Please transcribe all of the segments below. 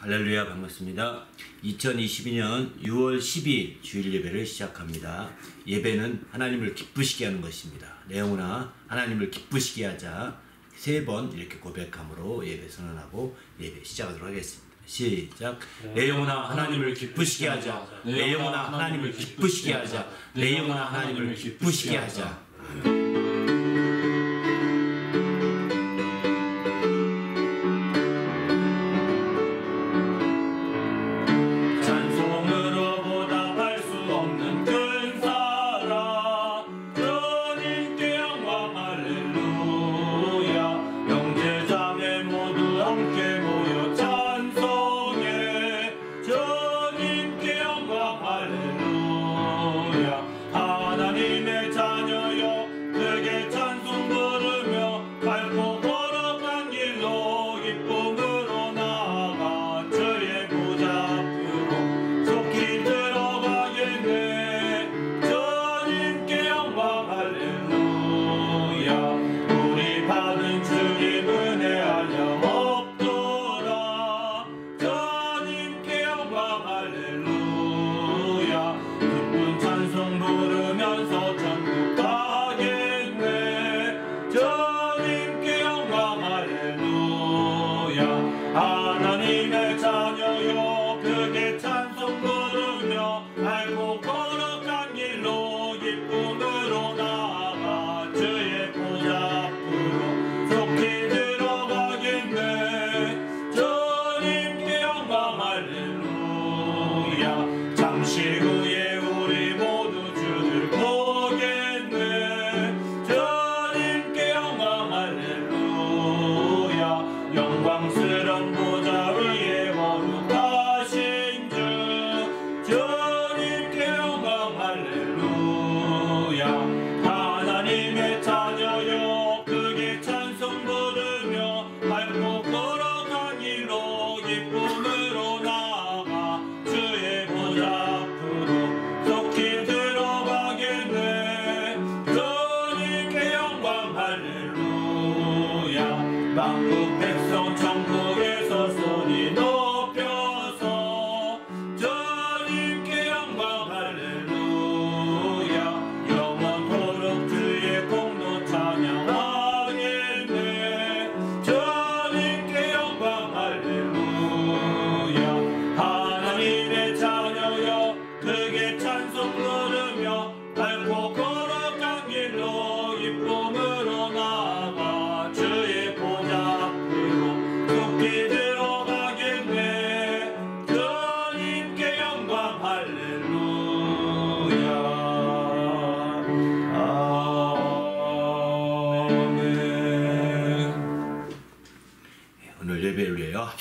할렐루야, 반갑습니다. 2022년 6월 12일 주일 예배를 시작합니다. 예배는 하나님을 기쁘시게 하는 것입니다. 내 영혼아 하나님을 기쁘시게 하자, 3번 이렇게 고백함으로 예배 선언하고 예배 시작하도록 하겠습니다. 시작. 내 영혼아 하나님을 기쁘시게 하자. 내 영혼아 하나님을 기쁘시게 하자. 내 영혼아 하나님을 기쁘시게 하자.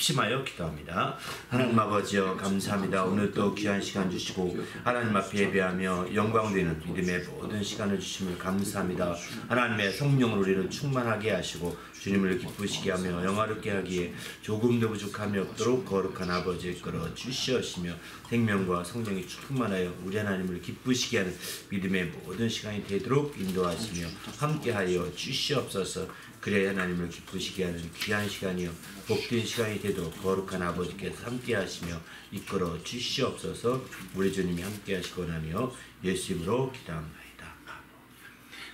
합심하여 기도합니다. 하나님 아버지여 감사합니다. 오늘 또 귀한 시간 주시고 하나님 앞에 예배하며 영광되는 믿음의 모든 시간을 주심을 감사합니다. 하나님의 성령으로 우리를 충만하게 하시고 주님을 기쁘시게 하며 영화롭게 하기에 조금도 부족함이 없도록 거룩한 아버지의 끌어 주시옵시며 생명과 성령이 충만하여 우리 하나님을 기쁘시게 하는 믿음의 모든 시간이 되도록 인도하시며 함께하여 주시옵소서. 그래야 하나님을 기쁘시게 하는 귀한 시간이요 복된 시간이 되도록 거룩한 아버지께서 함께 하시며 이끌어 주시옵소서. 우리 주님이 함께 하시고 원하며 예수 이름으로 기도합니다.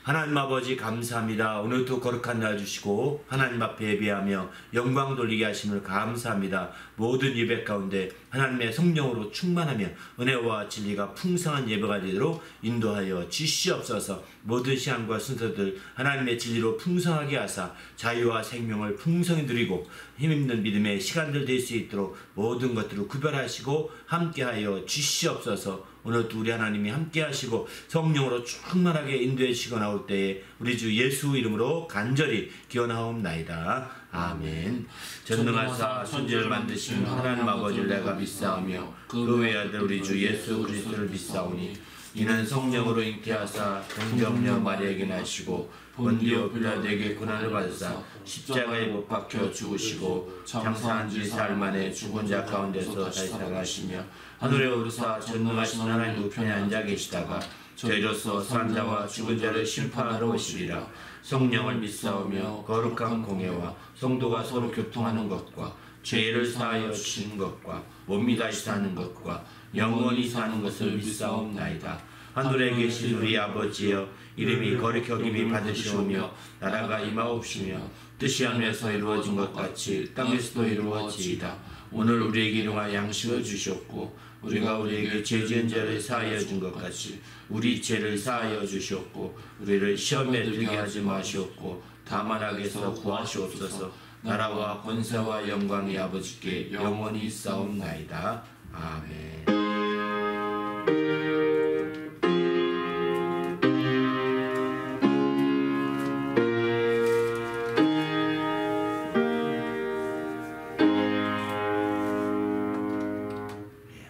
하나님 아버지 감사합니다. 오늘도 거룩한 날 주시고 하나님 앞에 예배하며 영광 돌리게 하심을 감사합니다. 모든 예배 가운데 하나님의 성령으로 충만하며 은혜와 진리가 풍성한 예배가 되도록 인도하여 주시옵소서. 모든 시간과 순서들 하나님의 진리로 풍성하게 하사 자유와 생명을 풍성히 누리고 힘있는 믿음의 시간들 될 수 있도록 모든 것들을 구별하시고 함께하여 주시옵소서. 오늘도 우리 하나님이 함께 하시고 성령으로 충만하게 인도해 주시고 나올 때에 우리 주 예수 이름으로 간절히 기원하옵나이다. 아멘. 전능하사 천지를 만드신 하나님 아버지를 내가 믿사오며 그 외의 아들 우리 주 예수 그리스도를 믿사오니 이는 성령으로 잉태하사 동정녀 마리아에게 나시고 본디오 빌라도에게 고난을 받으사 십자가에 못 박혀 죽으시고 장사한 지 사흘 만에 죽은 자 가운데서 다시 살아가시며 하늘에 오르사 전능하신 하나님 우편에 앉아 계시다가 저희로서 산 자와 죽은 자를 심판하러 오시리라. 성령을 믿사오며 거룩한 공예와 성도가 서로 교통하는 것과 죄를 사하여 주시는 것과 몸이 다시 사는 것과 영원히 사는 것을 믿사옵나이다. 하늘에 계신 우리 아버지여, 이름이 거룩히 여김이 받으시오며 나라가 임하옵시며 뜻이 하늘에서 이루어진 것 같이 땅에서도 이루어지이다. 오늘 우리에게 일용할 양식을 주시옵고 우리가 우리에게 죄 지은 자를 사하여 준 것 같이 우리 죄를 사하여 주시옵고 우리를 시험에 들게 하지 마시옵고 다만 악에서 구하시옵소서. 나라와 권세와 영광이 아버지께 영원히 있사옵나이다. 아멘.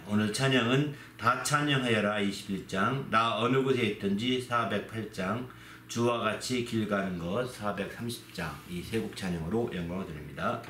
오늘 찬양은 다 찬양하여라 21장, 나 어느 곳에 있든지 408장, 주와 같이 길 가는 것 430장, 이 세 곡 찬양으로 영광을 드립니다.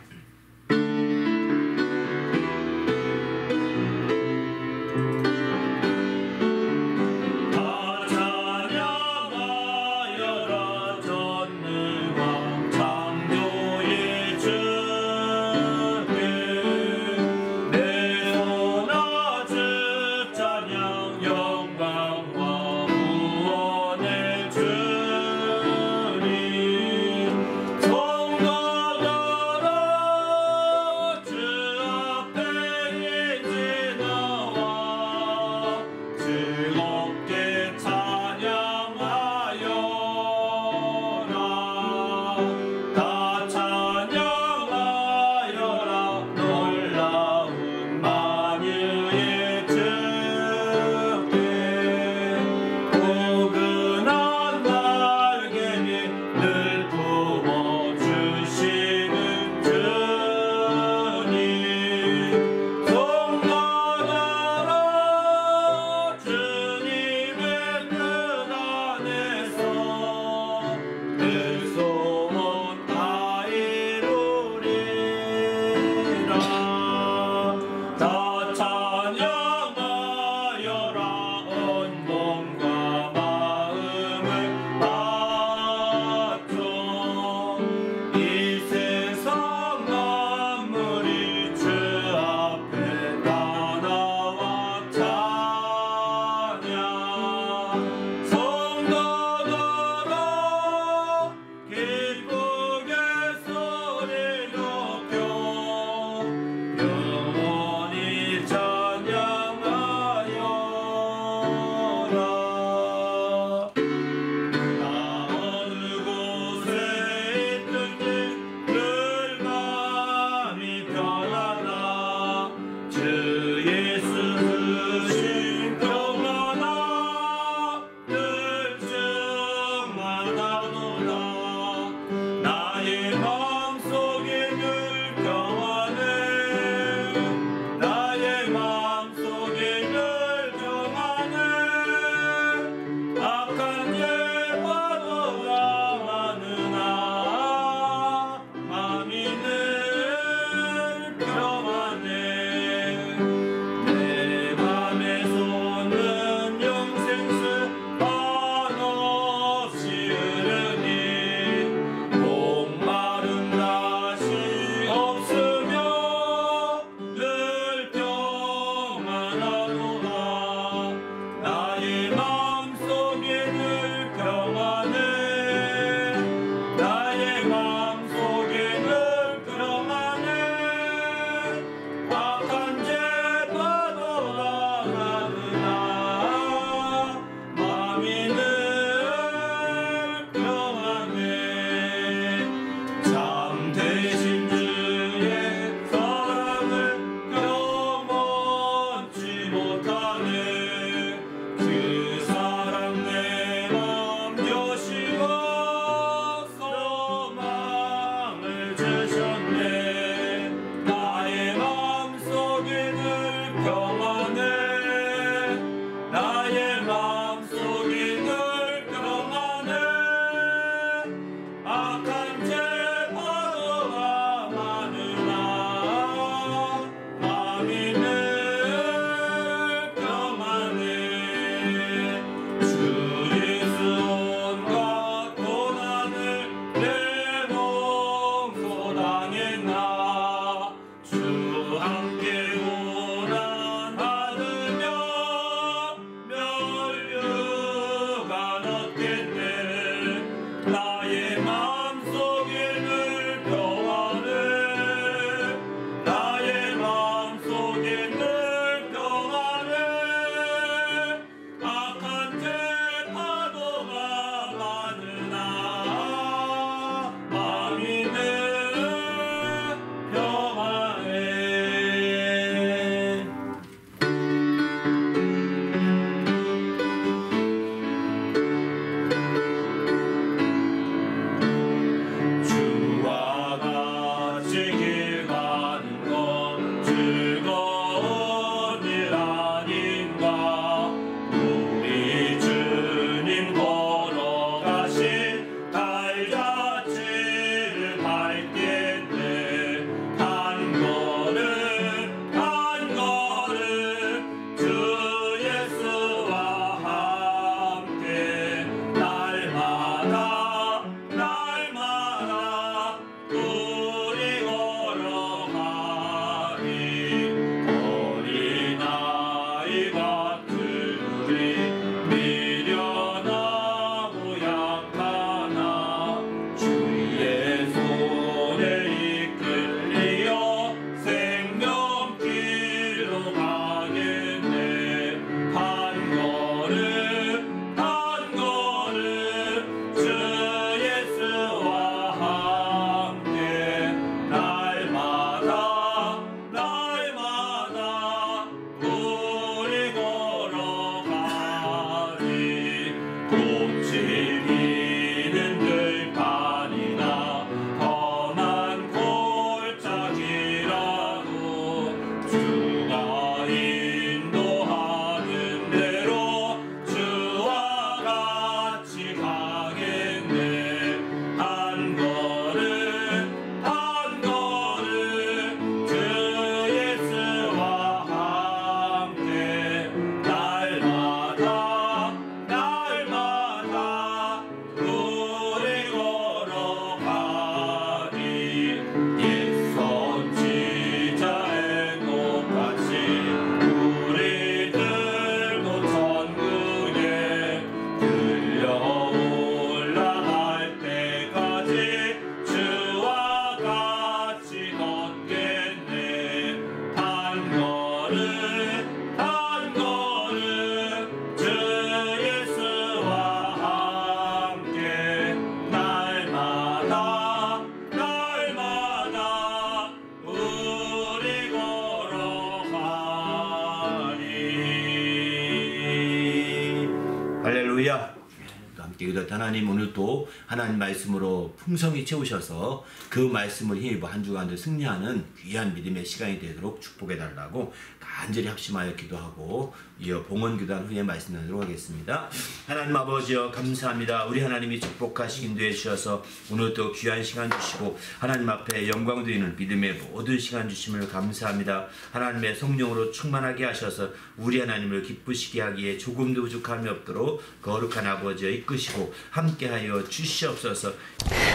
기도드립니다. 하나님 오늘 또 하나님 말씀으로 풍성히 채우셔서 그 말씀을 힘입어 한 주간도 승리하는 귀한 믿음의 시간이 되도록 축복해달라고 간절히 합심하여 기도하고 이어 봉헌기도한 후에 말씀 나누도록 하겠습니다. 하나님 아버지여 감사합니다. 우리 하나님이 축복하시기 인도해 주셔서 오늘 또 귀한 시간 주시고 하나님 앞에 영광 드리는 믿음의 모든 시간 주심을 감사합니다. 하나님의 성령으로 충만하게 하셔서 우리 하나님을 기쁘시게 하기에 조금도 부족함이 없도록 거룩한 아버지여 이끄시고 함께하여 주시옵소서.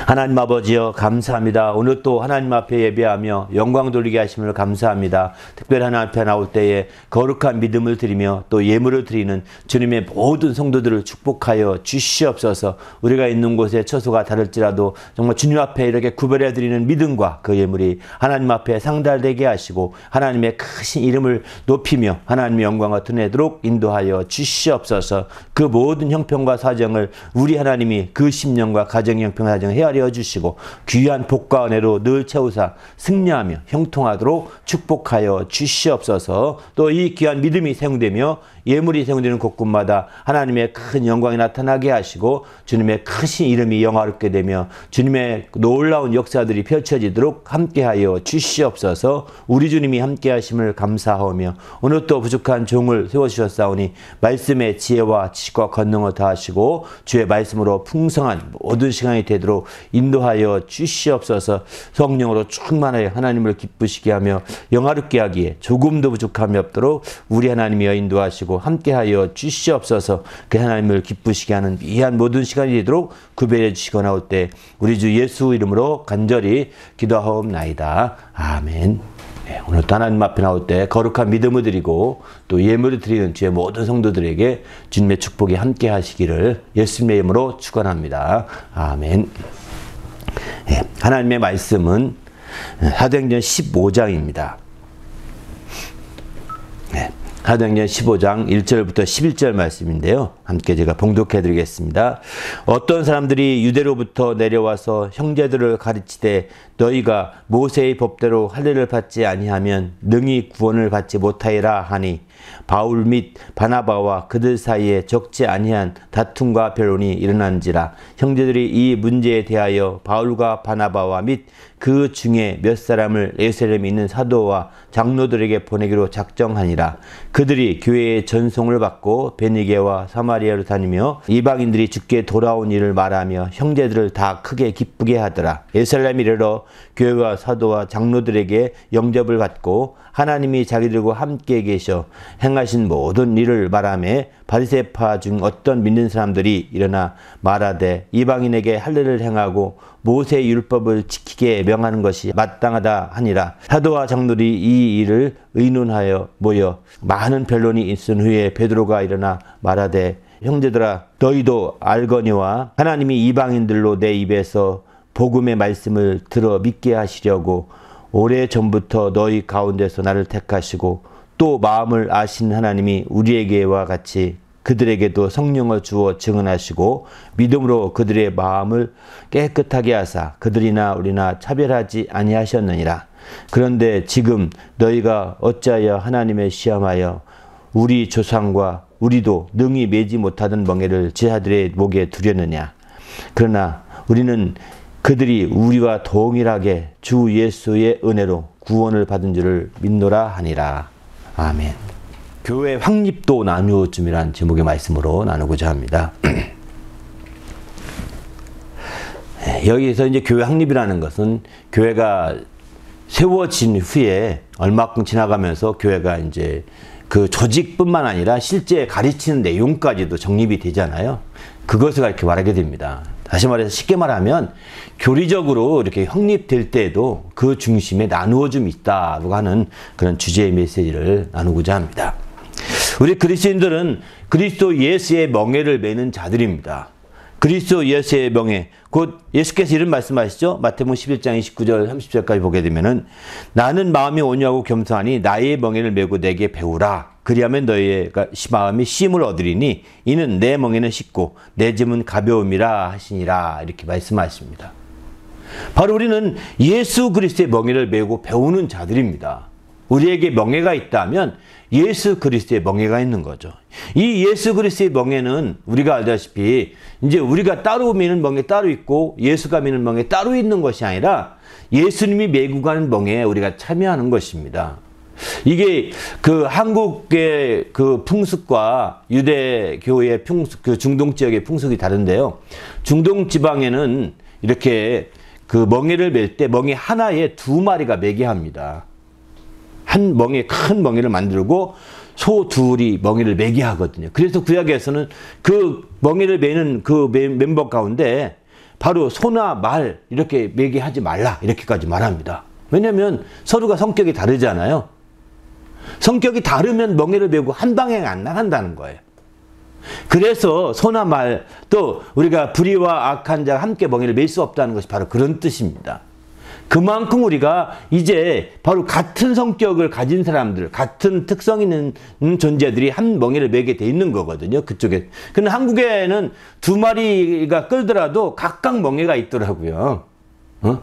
하나님 아버지여 감사합니다. 오늘 또 하나님 앞에 예배하며 영광 돌리게 하심을 감사합니다. 특별히 하나님 앞에 나올 때에 거룩한 믿음을 드리며 또 예물을 드리는 주님의 모든 성도들을 축복하여 주시옵소서. 우리가 있는 곳에 처소가 다를지라도 정말 주님 앞에 이렇게 구별해 드리는 믿음과 그 예물이 하나님 앞에 상달되게 하시고 하나님의 크신 이름을 높이며 하나님의 영광을 드러내도록 인도하여 주시옵소서. 그 모든 형편과 사정을 우리 하나님이 그 심령과 가정의 형편 사정을 헤아려 주시고 귀한 복과 은혜로 늘 채우사 승리하며 형통하도록 축복하여 주시옵소서. 또 이 귀한 믿음이 세웅되며 예물이 세웅되는 곳곳마다 하나님의 큰 영광이 나타나게 하시고 주님의 크신 이름이 영화롭게 되며 주님의 놀라운 역사들이 펼쳐지도록 함께하여 주시옵소서. 우리 주님이 함께하심을 감사하며 오늘 또 부족한 종을 세워주셨사오니 말씀의 지혜와 지식과 권능을 다하시고 주의 말씀으로 풍성한 모든 시간이 되도록 인도하여 주시옵소서. 성령으로 충만하여 하나님을 기쁘시게 하며 영화롭게 하기에 조금도 부족함이 없도록 우리 하나님이여 인도하시고 함께하여 주시옵소서. 그 하나님을 기쁘시게 하는 귀한 모든 시간이 되도록 구별해 주시고 나올 때 우리 주 예수 이름으로 간절히 기도하옵나이다. 아멘. 네, 오늘 또 하나님 앞에 나올 때 거룩한 믿음을 드리고 또 예물을 드리는 주의 모든 성도들에게 주님의 축복이 함께 하시기를 예수님의 이름으로 축원합니다. 아멘. 네, 하나님의 말씀은 사도행전 15장입니다. 네, 사도행전 15장 1절부터 11절 말씀인데요. 함께 제가 봉독해 드리겠습니다. 어떤 사람들이 유대로부터 내려와서 형제들을 가르치되 너희가 모세의 법대로 할례를 받지 아니하면 능히 구원을 받지 못하리라 하니 바울 및 바나바와 그들 사이에 적지 아니한 다툼과 변론이 일어난지라. 형제들이 이 문제에 대하여 바울과 바나바와 및 그 중에 몇 사람을 예루살렘에 있는 사도와 장로들에게 보내기로 작정하니라. 그들이 교회의 전송을 받고 베니게와 사마리아로 다니며 이방인들이 주께 돌아온 일을 말하며 형제들을 다 크게 기쁘게 하더라. 예루살렘에 이르러 교회와 사도와 장로들에게 영접을 받고 하나님이 자기들과 함께 계셔 행하신 모든 일을 말하며 바리새파 중 어떤 믿는 사람들이 일어나 말하되 이방인에게 할례를 행하고 모세의 율법을 지키게 명하는 것이 마땅하다 하니라. 사도와 장로들이 이 일을 의논하여 모여 많은 변론이 있은 후에 베드로가 일어나 말하되 형제들아 너희도 알거니와 하나님이 이방인들로 내 입에서 복음의 말씀을 들어 믿게 하시려고 오래전부터 너희 가운데서 나를 택하시고 또 마음을 아신 하나님이 우리에게와 같이 그들에게도 성령을 주어 증언하시고 믿음으로 그들의 마음을 깨끗하게 하사 그들이나 우리나 차별하지 아니하셨느니라. 그런데 지금 너희가 어찌하여 하나님의 시험하여 우리 조상과 우리도 능히 매지 못하던 멍에를 제자들의 목에 두려느냐. 그러나 우리는 그들이 우리와 동일하게 주 예수의 은혜로 구원을 받은 줄을 믿노라 하니라. 아멘. 교회 확립도 나누어 줌이라는 제목의 말씀으로 나누고자 합니다. 여기서 이제 교회 확립이라는 것은 교회가 세워진 후에 얼마큼 지나가면서 교회가 이제 그 조직뿐만 아니라 실제 가르치는 내용까지도 정립이 되잖아요. 그것을 이렇게 말하게 됩니다. 다시 말해서 쉽게 말하면 교리적으로 이렇게 확립될 때에도 그 중심에 나누어 좀 있다고 하는 그런 주제의 메시지를 나누고자 합니다. 우리 그리스도인들은 그리스도 예수의 멍에를 매는 자들입니다. 그리스도 예수의 명예, 곧 예수께서 이런 말씀하시죠. 마태복음 11장 29절 30절까지 보게 되면은 나는 마음이 온유하고 겸손하니 나의 멍에를 메고 내게 배우라. 그리하면 너희의 마음이 쉼을 얻으리니 이는 내 멍에는 쉽고 내 짐은 가벼움이라 하시니라. 이렇게 말씀하십니다. 바로 우리는 예수 그리스도의 멍에를 메고 배우는 자들입니다. 우리에게 멍에가 있다면 예수 그리스도의 멍에가 있는 거죠. 이 예수 그리스도의 멍에는 우리가 알다시피 이제 우리가 따로 미는 멍에 따로 있고 예수가 미는 멍에 따로 있는 것이 아니라 예수님이 메고 가는 멍에에 우리가 참여하는 것입니다. 이게 그 한국의 그 풍습과 유대교의 풍습, 그 중동 지역의 풍습이 다른데요. 중동 지방에는 이렇게 그 멍에를 맬 때 멍에 하나에 2마리가 매게 합니다. 한 멍에 큰 멍에를 만들고 소 둘이 멍에를 매게 하거든요. 그래서 구약에서는 그 멍에를 매는 그 멤버 가운데 바로 소나 말 이렇게 매게 하지 말라 이렇게까지 말합니다. 왜냐하면 서로가 성격이 다르잖아요. 성격이 다르면 멍에를 메고 한 방향 안 나간다는 거예요. 그래서 소나 말 또 우리가 불의와 악한 자가 함께 멍에를 맬 수 없다는 것이 바로 그런 뜻입니다. 그만큼 우리가 이제 바로 같은 성격을 가진 사람들, 같은 특성 있는 존재들이 한 멍에를 매게 돼 있는 거거든요. 그쪽에. 근데 한국에는 2마리가 끌더라도 각각 멍에가 있더라고요.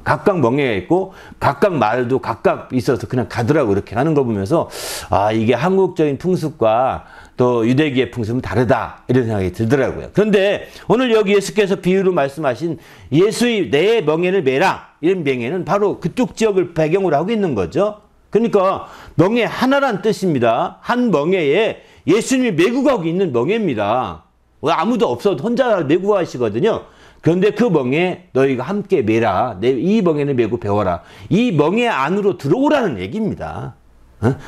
각각 멍에가 있고 각각 말도 각각 있어서 그냥 가더라고. 이렇게 하는 거 보면서 아, 이게 한국적인 풍습과 또 유대기의 풍습은 다르다 이런 생각이 들더라고요. 그런데 오늘 여기 예수께서 비유로 말씀하신 예수의 내 멍에를 매라 이런 멍에는 바로 그쪽 지역을 배경으로 하고 있는 거죠. 그러니까 멍에 하나란 뜻입니다. 한 멍에에 예수님이 메고 가고 있는 멍에입니다. 아무도 없어도 혼자 메고 가시거든요. 그런데 그 멍에 너희가 함께 매라. 이 멍에를 메고 배워라. 이 멍에 안으로 들어오라는 얘기입니다.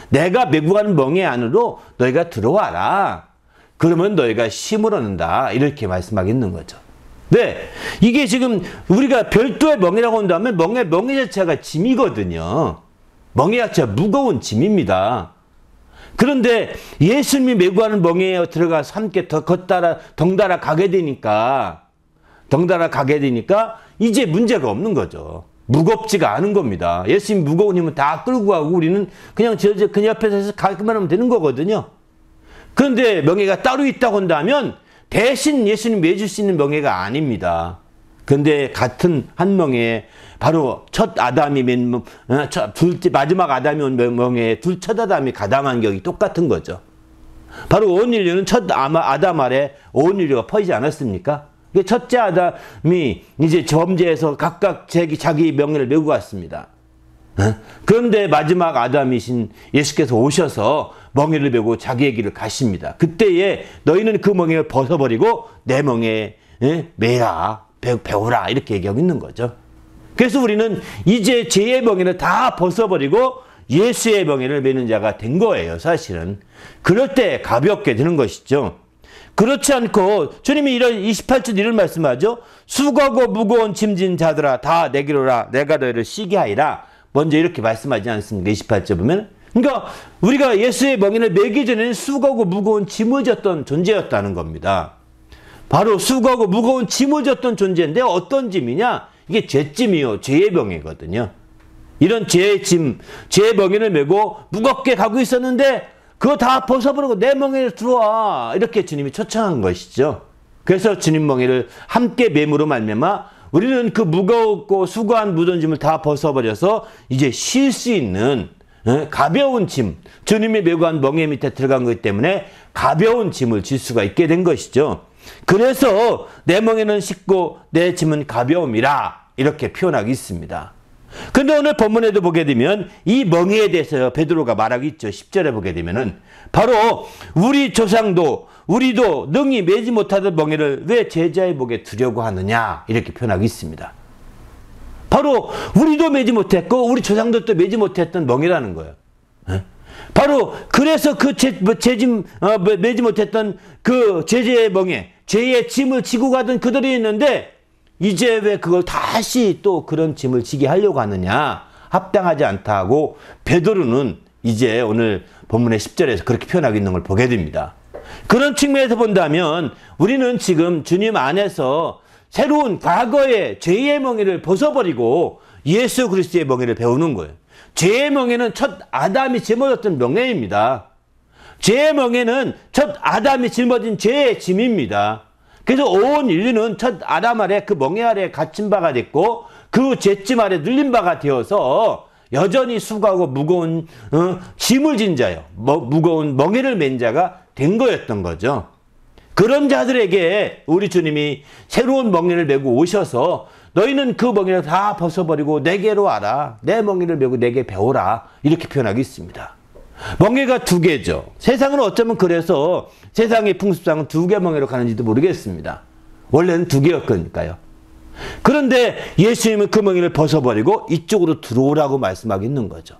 내가 메고 가는 멍에 안으로 너희가 들어와라. 그러면 너희가 힘을 얻는다. 이렇게 말씀하고 있는 거죠. 네, 이게 지금 우리가 별도의 멍에라고 한다면 멍에 자체가 짐이거든요. 멍에 자체가 무거운 짐입니다. 그런데 예수님이 메고 가는 멍에에 들어가서 함께 덩달아 가게 되니까 이제 문제가 없는 거죠. 무겁지가 않은 겁니다. 예수님 무거운 힘은 다 끌고 가고 우리는 그냥 그 옆에서 가기만 하면 되는 거거든요. 그런데 멍에가 따로 있다고 한다면 대신 예수님 매줄 수 있는 멍에가 아닙니다. 그런데 같은 한 멍에 바로 첫 아담이 맨 마지막 아담이 온 멍에 첫 아담이 가담한 격이 똑같은 거죠. 바로 온 인류는 첫 아담 아래 온 인류가 퍼지지 않았습니까? 첫째 아담이 이제 범죄해서 각각 자기 명예를 메고 갔습니다. 그런데 마지막 아담이신 예수께서 오셔서 멍에를 메고 자기의 길을 가십니다. 그때에 너희는 그 멍에를 벗어버리고 내 멍에 매라, 배우라 이렇게 얘기하고 있는 거죠. 그래서 우리는 이제 죄의 멍에를 다 벗어버리고 예수의 멍에를 매는 자가 된 거예요. 사실은. 그럴 때 가볍게 되는 것이죠. 그렇지 않고 주님이 이런 28절 이런 말씀하죠. 수고하고 무거운 짐진 자들아 다 내게로 오라. 내가 너희를 쉬게 하리라. 먼저 이렇게 말씀하지 않습니까? 28절 보면. 그러니까 우리가 예수의 멍에를 매기 전에는 수고하고 무거운 짐을 졌던 존재였다는 겁니다. 바로 수고하고 무거운 짐을 졌던 존재인데 어떤 짐이냐? 이게 죄짐이요. 죄의 멍에거든요. 이런 죄의 짐, 죄의 멍에를 메고 무겁게 가고 있었는데 그거 다 벗어버리고 내 멍에를 들어와. 이렇게 주님이 초청한 것이죠. 그래서 주님 멍에를 함께 매므로 말미암아 우리는 그 무겁고 수고한 무거운 짐을 다 벗어버려서 이제 쉴 수 있는 가벼운 짐, 주님이 메고 간 멍에 밑에 들어간 거기 때문에 가벼운 짐을 질 수가 있게 된 것이죠. 그래서 내 멍에는 쉽고 내 짐은 가벼움이라 이렇게 표현하고 있습니다. 근데 오늘 본문에도 보게 되면 이 멍에에 대해서 베드로가 말하고 있죠. 10절에 보게 되면은 바로 우리 조상도 우리도 능히 매지 못하던 멍에를 왜 제자의 목에 두려고 하느냐 이렇게 표현하고 있습니다. 바로 우리도 매지 못했고 우리 조상들도 매지 못했던 멍에라는 거예요. 바로 그래서 그 매지 못했던 그 제자의 멍에 죄의 짐을 지고 가던 그들이 있는데 이제 왜 그걸 다시 또 그런 짐을 지게 하려고 하느냐 합당하지 않다 하고 베드로는 이제 오늘 본문의 10절에서 그렇게 표현하고 있는 걸 보게 됩니다. 그런 측면에서 본다면 우리는 지금 주님 안에서 새로운 과거의 죄의 멍에를 벗어버리고 예수 그리스도의 멍에를 배우는 거예요. 죄의 멍에는 첫 아담이 짊어졌던 멍에입니다. 죄의 멍에는 첫 아담이 짊어진 죄의 짐입니다. 그래서 온 인류는 첫 아담 아래 그 멍에 아래 갇힌 바가 됐고 그 죄짐 아래 눌린 바가 되어서 여전히 수고하고 무거운 짐을 진 자요, 무거운 멍에를 맨 자가 된 거였던 거죠. 그런 자들에게 우리 주님이 새로운 멍에를 메고 오셔서 너희는 그 멍에를 다 벗어버리고 내게로 와라. 내 멍에를 메고 내게 배워라. 이렇게 표현하고 있습니다. 멍에가 두 개죠. 세상은 어쩌면 그래서 세상의 풍습상은 두 개 멍에로 가는지도 모르겠습니다. 원래는 두 개였으니까요. 그런데 예수님은 그 멍에를 벗어버리고 이쪽으로 들어오라고 말씀하고 있는 거죠.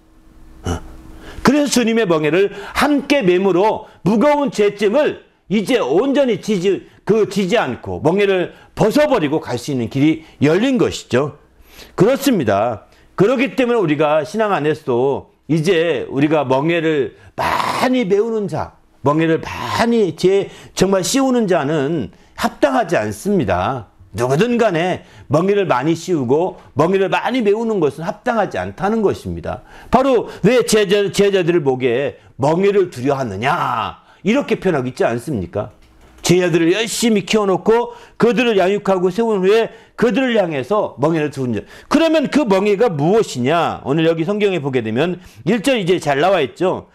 그래서 주님의 멍에를 함께 메므로 무거운 죄짐을 이제 온전히 지지 않고 멍에를 벗어버리고 갈 수 있는 길이 열린 것이죠. 그렇습니다. 그렇기 때문에 우리가 신앙 안에서도 이제 우리가 멍에를 많이 메우는 자, 멍에를 많이 정말 씌우는 자는 합당하지 않습니다. 누구든 간에 멍에를 많이 씌우고 멍에를 많이 메우는 것은 합당하지 않다는 것입니다. 바로 왜 제자들을 보기에 멍에를 두려워하느냐 이렇게 표현하고 있지 않습니까? 제자들을 열심히 키워놓고 그들을 양육하고 세운 후에 그들을 향해서 멍에를 두는 자. 그러면 그 멍에가 무엇이냐? 오늘 여기 성경에 보게 되면 1절 이제 잘 나와 있죠.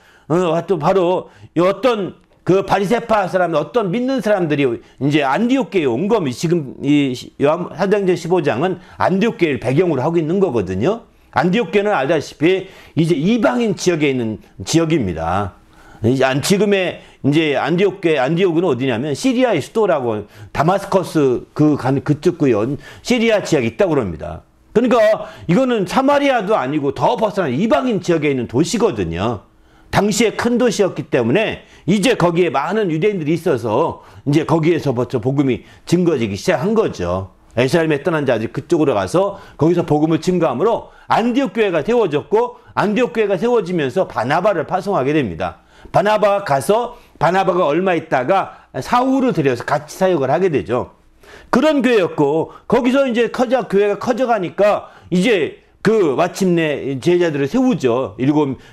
또 바로 어떤 그 바리새파 사람, 어떤 믿는 사람들이 이제 안디옥 교회에 온 겁니다. 지금 이 사도행전 15장은 안디옥 교회를 배경으로 하고 있는 거거든요. 안디옥 교회는 알다시피 이제 이방인 지역에 있는 지역입니다. 지금의 이제 안디옥은 어디냐면 시리아의 수도라고 다마스커스 그쪽 시리아 지역에 있다고 그럽니다. 그러니까 이거는 사마리아도 아니고 더 벗어난 이방인 지역에 있는 도시거든요. 당시에 큰 도시였기 때문에 이제 거기에 많은 유대인들이 있어서 이제 거기에서부터 복음이 증거지기 시작한 거죠. 예루살렘에 떠난 자들이 그쪽으로 가서 거기서 복음을 증거함으로 안디옥 교회가 세워졌고 안디옥 교회가 세워지면서 바나바를 파송하게 됩니다. 바나바가 가서 바나바가 얼마 있다가 사울을 데려서 같이 사역을 하게 되죠. 그런 교회였고 거기서 이제 교회가 커져가니까 이제 마침내 제자들을 세우죠.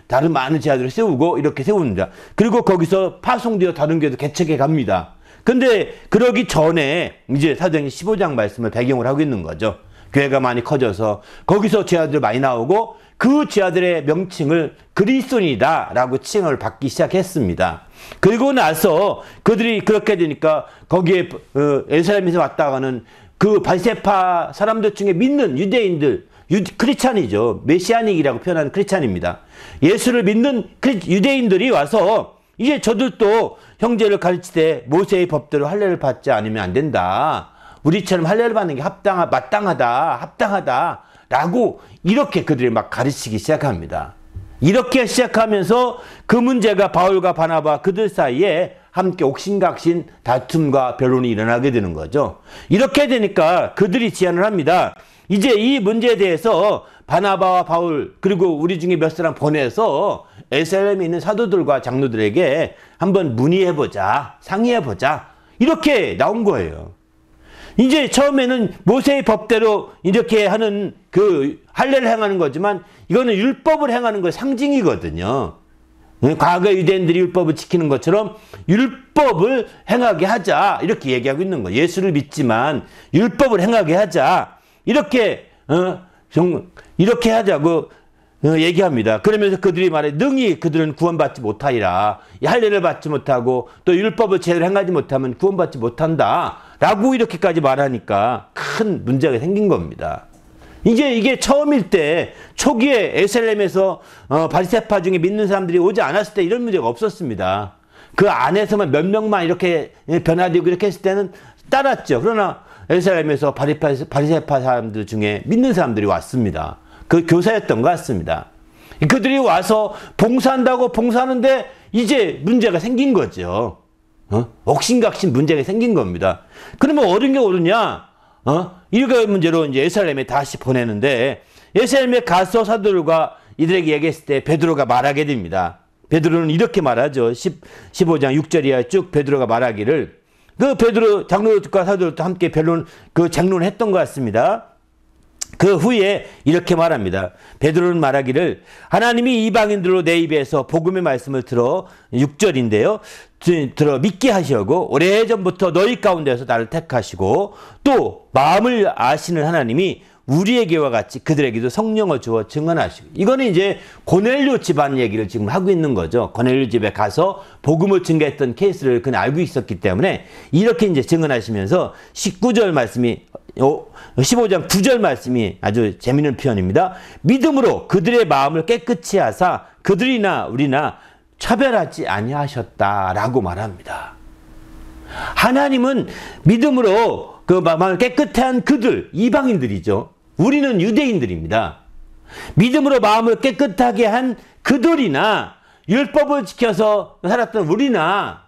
다른 많은 제자들을 세우고 이렇게 세웁니다. 그리고 거기서 파송되어 다른 교회도 개척해 갑니다. 근데 그러기 전에 이제 사도행전 15장 말씀을 배경으로 하고 있는 거죠. 교회가 많이 커져서 거기서 제자들 많이 나오고 그 제자들의 명칭을 그리스도인이다라고 칭을 받기 시작했습니다. 그리고 나서 그들이 그렇게 되니까 거기에 예루살렘에서 왔다가는 그 바리새파 사람들 중에 믿는 유대인들, 크리스찬이죠. 메시아닉이라고 표현하는 크리스찬입니다. 예수를 믿는 유대인들이 와서 이제 저들도 형제를 가르치되 모세의 법대로 할례를 받지 않으면 안 된다. 우리처럼 할례를 받는 게 마땅하다, 합당하다라고 이렇게 그들이 막 가르치기 시작합니다. 이렇게 시작하면서 그 문제가 바울과 바나바 그들 사이에 함께 옥신각신 다툼과 변론이 일어나게 되는 거죠. 이렇게 되니까 그들이 제안을 합니다. 이제 이 문제에 대해서 바나바와 바울 그리고 우리 중에 몇 사람 보내서 예루살렘에 있는 사도들과 장로들에게 한번 문의해보자, 상의해보자 이렇게 나온 거예요. 이제 처음에는 모세의 법대로 이렇게 하는 할례를 행하는 거지만 이거는 율법을 행하는 거 상징이거든요. 과거 유대인들이 율법을 지키는 것처럼 율법을 행하게 하자 이렇게 얘기하고 있는 거예요. 예수를 믿지만 율법을 행하게 하자 이렇게 하자고 얘기합니다. 그러면서 그들이 말해 능히 그들은 구원받지 못하리라. 할례를 받지 못하고 또 율법을 제대로 행하지 못하면 구원받지 못한다 라고 이렇게까지 말하니까 큰 문제가 생긴 겁니다. 이제 이게 처음일 때 초기에 예루살렘에서 바리새파 중에 믿는 사람들이 오지 않았을 때 이런 문제가 없었습니다. 그 안에서만 몇 명만 이렇게 변화되고 이렇게 했을 때는 따랐죠. 그러나 예루살렘에서 바리새파 사람들 중에 믿는 사람들이 왔습니다. 그 교사였던 것 같습니다. 그들이 와서 봉사한다고 봉사하는데 이제 문제가 생긴 거죠. 옥신각신 문제가 생긴 겁니다. 그러면 옳은 게 옳으냐? 이거 문제로 이제 예루살렘에 다시 보내는데 예루살렘에 가서 사도들과 이들에게 얘기했을 때 베드로가 말하게 됩니다. 베드로는 이렇게 말하죠. 15장 6절 이하에 쭉 베드로가 말하기를 베드로 장로들과 사도들도 함께 쟁론을 했던 것 같습니다. 그 후에 이렇게 말합니다. 베드로는 말하기를 하나님이 이방인들로 내 입에서 복음의 말씀을 들어 6절인데요. 들어 믿게 하시려고 오래전부터 너희 가운데서 나를 택하시고 또 마음을 아시는 하나님이 우리에게와 같이 그들에게도 성령을 주어 증언하시고. 이거는 이제 고넬료 집안 얘기를 지금 하고 있는 거죠. 고넬료 집에 가서 복음을 증거했던 케이스를 그는 알고 있었기 때문에 이렇게 이제 증언하시면서 19절 말씀이 15장 9절 말씀이 아주 재미있는 표현입니다. 믿음으로 그들의 마음을 깨끗이 하사 그들이나 우리나 차별하지 아니하셨다라고 말합니다. 하나님은 믿음으로 그 마음을 깨끗해 한 그들, 이방인들이죠. 우리는 유대인들입니다. 믿음으로 마음을 깨끗하게 한 그들이나 율법을 지켜서 살았던 우리나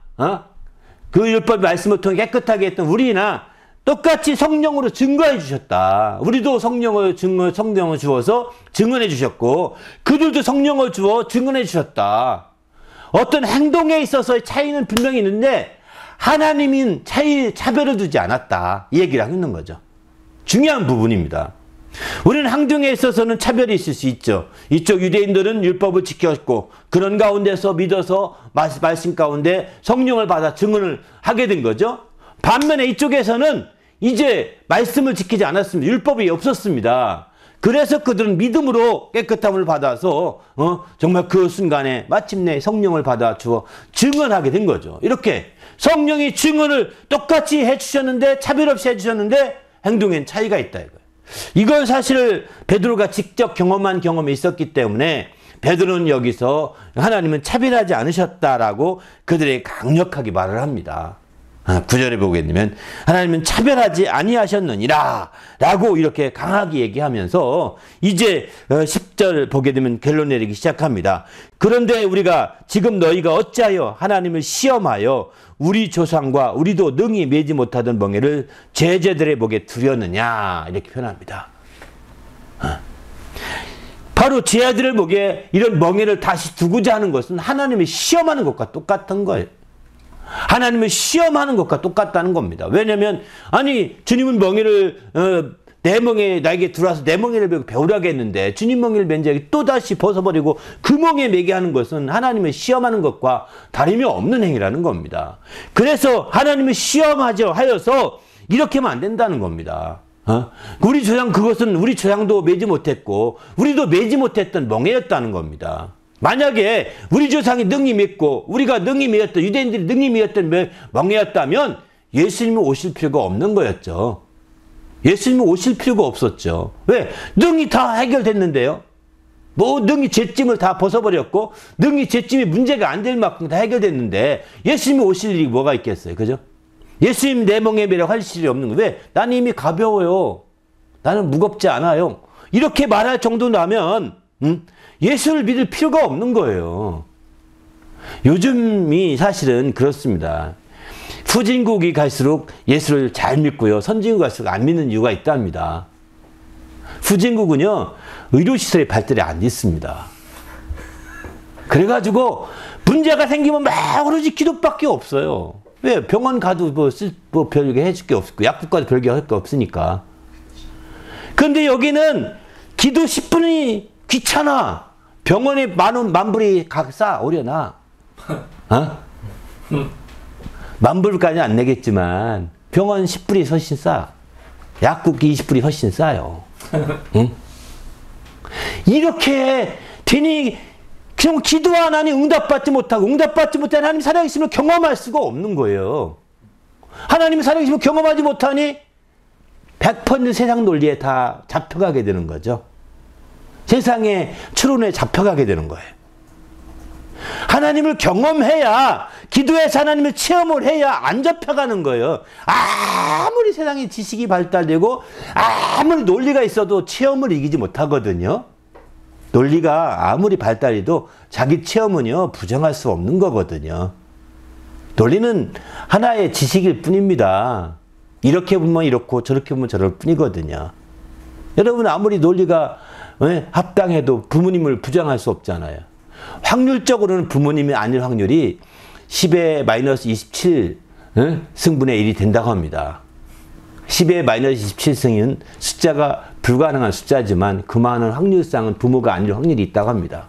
그 율법 말씀을 통해 깨끗하게 했던 우리나 똑같이 성령으로 증거해 주셨다. 우리도 성령을 주어서 증언해 주셨고 그들도 성령을 주어 증언해 주셨다. 어떤 행동에 있어서의 차이는 분명히 있는데 하나님은 차별을 두지 않았다. 이 얘기를 하고 있는 거죠. 중요한 부분입니다. 우리는 행동에 있어서는 차별이 있을 수 있죠. 이쪽 유대인들은 율법을 지켰고 그런 가운데서 믿어서 말씀 가운데 성령을 받아 증언을 하게 된 거죠. 반면에 이쪽에서는 이제 말씀을 지키지 않았습니다. 율법이 없었습니다. 그래서 그들은 믿음으로 깨끗함을 받아서 정말 그 순간에 마침내 성령을 받아 주어 증언하게 된 거죠. 이렇게 성령이 증언을 똑같이 해주셨는데 차별 없이 해주셨는데 행동엔 차이가 있다 이거예요. 이걸 사실 베드로가 직접 경험한 경험이 있었기 때문에 베드로는 여기서 하나님은 차별하지 않으셨다라고 그들에게 강력하게 말을 합니다. 9절에 보게 되면 하나님은 차별하지 아니하셨느니라 라고 이렇게 강하게 얘기하면서 이제 10절 보게 되면 결론 내리기 시작합니다. 그런데 우리가 지금 너희가 어찌하여 하나님을 시험하여 우리 조상과 우리도 능히 매지 못하던 멍에를 제자들의 목에 두려느냐 이렇게 표현합니다. 바로 제자들의 목에 이런 멍에를 다시 두고자 하는 것은 하나님을 시험하는 것과 똑같은 거예요. 하나님을 시험하는 것과 똑같다는 겁니다. 왜냐하면 아니 주님은 멍에를 내 멍에 나에게 들어와서 내 멍에를 배우라고 했는데 주님 멍에를 맨 자에게 또다시 벗어버리고 그 멍에 매게 하는 것은 하나님을 시험하는 것과 다름이 없는 행위라는 겁니다. 그래서 하나님을 시험하죠 하여서 이렇게 하면 안 된다는 겁니다. 우리 조상 그것은 우리 조상도 매지 못했고 우리도 매지 못했던 멍에였다는 겁니다. 만약에 우리 조상이 능히 맺고 우리가 능히 맺었던 유대인들이 능히 맺었던 멍에였다면 예수님이 오실 필요가 없는 거였죠. 예수님이 오실 필요가 없었죠. 왜? 능히 다 해결됐는데요. 뭐 능히 죄짐을 다 벗어버렸고 능히 죄짐이 문제가 안 될 만큼 다 해결됐는데 예수님이 오실 일이 뭐가 있겠어요. 그죠? 예수님 내 멍에 매라고 할 일이 없는 거예요. 왜? 나는 이미 가벼워요. 나는 무겁지 않아요. 이렇게 말할 정도라면 예수를 믿을 필요가 없는 거예요. 요즘이 사실은 그렇습니다. 후진국이 갈수록 예수를 잘 믿고요. 선진국 갈수록 안 믿는 이유가 있답니다. 후진국은요. 의료시설의 발달이 안 있습니다. 그래가지고 문제가 생기면 막 오로지 기도밖에 없어요. 왜? 병원 가도 뭐 별게 해줄 게 없고 약국 가도 별게 할 게 없으니까. 그런데 여기는 기도 10분이 귀찮아. 병원에 만 불이 각 싸 오려나. 만 불까지는 안 내겠지만 병원 10불이 훨씬 싸. 약국이 20불이 훨씬 싸요. 응? 이렇게 되니 그냥 기도 안 하니 응답받지 못하고 응답받지 못하니 하나님 살아계심을 경험할 수가 없는 거예요. 하나님 살아계심을 경험하지 못하니 100% 세상 논리에 다 잡혀가게 되는 거죠. 세상의 추론에 잡혀가게 되는 거예요. 하나님을 경험해야 기도해서 하나님을 체험을 해야 안 잡혀가는 거예요. 아무리 세상에 지식이 발달되고 아무리 논리가 있어도 체험을 이기지 못하거든요. 논리가 아무리 발달해도 자기 체험은요 부정할 수 없는 거거든요. 논리는 하나의 지식일 뿐입니다. 이렇게 보면 이렇고 저렇게 보면 저럴 뿐이거든요. 여러분 아무리 논리가 합당해도 부모님을 부정할 수 없잖아요. 확률적으로는 부모님이 아닐 확률이 10의 마이너스 27 승분의 1이 된다고 합니다. 10의 마이너스 27승은 숫자가 불가능한 숫자지만 그 많은 확률상은 부모가 아닐 확률이 있다고 합니다.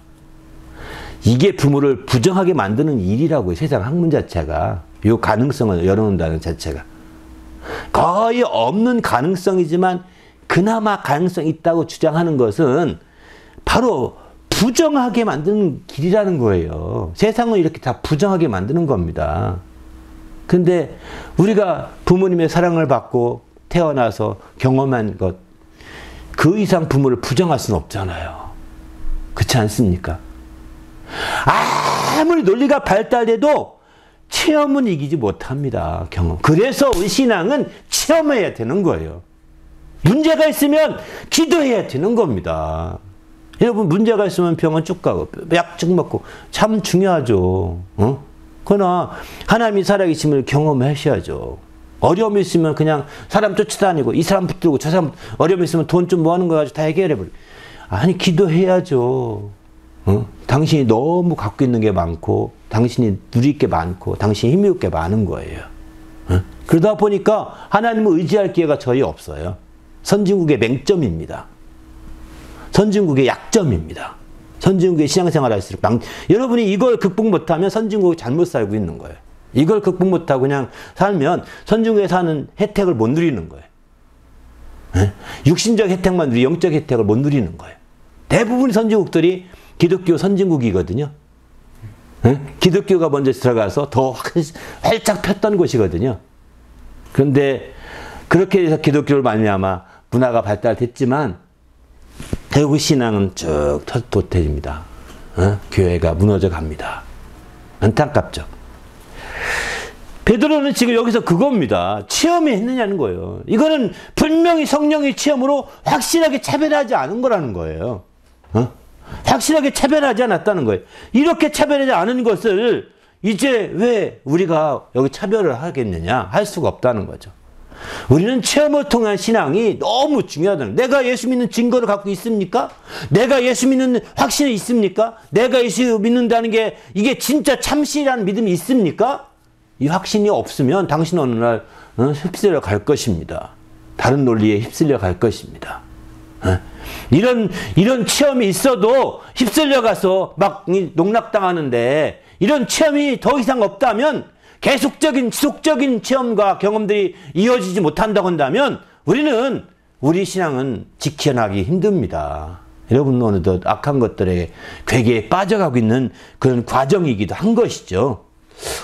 이게 부모를 부정하게 만드는 일이라고요. 세상 학문 자체가. 이 가능성을 열어놓는다는 자체가. 거의 없는 가능성이지만 그나마 가능성이 있다고 주장하는 것은 바로 부정하게 만드는 길이라는 거예요. 세상을 이렇게 다 부정하게 만드는 겁니다. 근데 우리가 부모님의 사랑을 받고 태어나서 경험한 것, 그 이상 부모를 부정할 수는 없잖아요. 그렇지 않습니까? 아무리 논리가 발달돼도 체험은 이기지 못합니다. 경험. 그래서 우리 신앙은 체험해야 되는 거예요. 문제가 있으면 기도해야 되는 겁니다. 여러분, 문제가 있으면 병원 쭉 가고 약 쭉 먹고 참 중요하죠. 그러나 하나님이 살아계심을 경험하셔야죠. 어려움이 있으면 그냥 사람 쫓아다니고 이 사람 붙들고 저 사람 어려움이 있으면 돈 좀 모아는 거 가지고 다 해결해버려. 아니, 기도해야죠. 당신이 너무 갖고 있는 게 많고 당신이 누릴 게 많고 당신이 힘이 있게 많은 거예요. 그러다 보니까 하나님을 의지할 기회가 저희 없어요. 선진국의 맹점입니다. 선진국의 약점입니다. 선진국의 신앙생활 할수록 여러분이 이걸 극복 못하면 선진국이 잘못 살고 있는 거예요. 이걸 극복 못하고 그냥 살면 선진국에 사는 혜택을 못 누리는 거예요. 육신적 혜택만 누리, 영적 혜택을 못 누리는 거예요. 대부분 선진국들이 기독교 선진국이거든요. 기독교가 먼저 들어가서 더 활짝 폈던 곳이거든요. 그런데 그렇게 해서 기독교를 말미암아 문화가 발달됐지만 결국 신앙은 쭉 도태집니다. 교회가 무너져 갑니다. 안타깝죠. 베드로는 지금 여기서 그겁니다. 체험이 했느냐는 거예요. 이거는 분명히 성령의 체험으로 확실하게 차별하지 않은 거라는 거예요. 확실하게 차별하지 않았다는 거예요. 이렇게 차별하지 않은 것을 이제 왜 우리가 여기 차별을 하겠느냐? 할 수가 없다는 거죠. 우리는 체험을 통한 신앙이 너무 중요하다는 거예요. 내가 예수 믿는 증거를 갖고 있습니까? 내가 예수 믿는 확신이 있습니까? 내가 예수 믿는다는 게 이게 진짜 참신이라는 믿음이 있습니까? 이 확신이 없으면 당신은 어느 날 휩쓸려 갈 것입니다. 다른 논리에 휩쓸려 갈 것입니다. 이런 체험이 있어도 휩쓸려 가서 막 농락당하는데 이런 체험이 더 이상 없다면 계속적인 지속적인 체험과 경험들이 이어지지 못한다고 한다면 우리 신앙은 지켜나기 힘듭니다. 여러분, 어느덧 악한 것들의 괴계에 빠져가고 있는 그런 과정이기도 한 것이죠.